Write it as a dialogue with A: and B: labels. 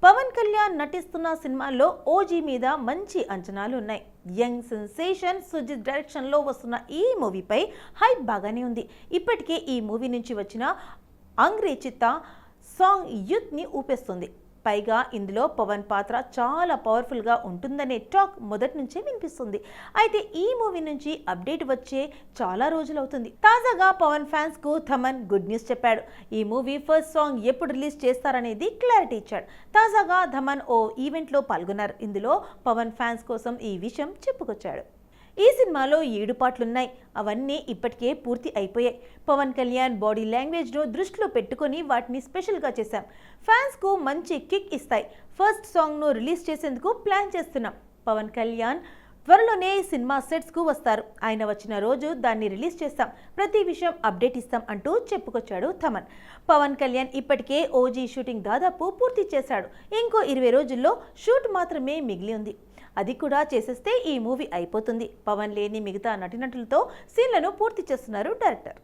A: పవన్ కళ్యాణ్ నటిస్తున్న సినిమాల్లో ఓజీ మీద మంచి అంచనాలు ఉన్నాయి. యంగ్ సెన్సేషన్ సుజిత్ డైరెక్షన్లో వస్తున్న ఈ మూవీపై హైప్ బాగానే ఉంది. ఇప్పటికే ఈ మూవీ నుంచి వచ్చిన అంగ్రేచిత్తా సాంగ్ యూత్ని ఊపేస్తుంది. పైగా ఇందులో పవన్ పాత్ర చాలా పవర్ఫుల్గా ఉంటుందనే టాక్ మొదటి నుంచే వినిపిస్తుంది. అయితే ఈ మూవీ నుంచి అప్డేట్ వచ్చే చాలా రోజులవుతుంది. తాజాగా పవన్ ఫ్యాన్స్కు థమన్ గుడ్ న్యూస్ చెప్పాడు. ఈ మూవీ ఫస్ట్ సాంగ్ ఎప్పుడు రిలీజ్ చేస్తారనేది క్లారిటీ ఇచ్చాడు. తాజాగా థమన్ ఓ ఈవెంట్లో పాల్గొన్నారు. ఇందులో పవన్ ఫ్యాన్స్ కోసం ఈ విషయం చెప్పుకొచ్చాడు. ఈ సినిమాలో 7 పాటలున్నాయి. అవన్నీ ఇప్పటికే పూర్తి అయిపోయాయి. పవన్ కళ్యాణ్ బాడీ లాంగ్వేజ్ను దృష్టిలో పెట్టుకొని వాటిని స్పెషల్గా చేశాం. ఫ్యాన్స్కు మంచి కిక్ ఇస్తాయి. ఫస్ట్ సాంగ్ను రిలీజ్ చేసేందుకు ప్లాన్ చేస్తున్నాం. పవన్ కళ్యాణ్ త్వరలోనే సినిమా సెట్స్కు వస్తారు. ఆయన వచ్చిన రోజు దాన్ని రిలీజ్ చేస్తాం. ప్రతి విషయం అప్డేట్ ఇస్తాం అంటూ చెప్పుకొచ్చాడు థమన్. పవన్ కళ్యాణ్ ఇప్పటికే ఓజీ షూటింగ్ దాదాపు పూర్తి చేశాడు. ఇంకో 20 రోజుల్లో షూట్ మాత్రమే మిగిలి ఉంది. అది కూడా చేసేస్తే ఈ మూవీ అయిపోతుంది. పవన్ లేని మిగతా నటీనటులతో సీన్లను పూర్తి చేస్తున్నారు డైరెక్టర్.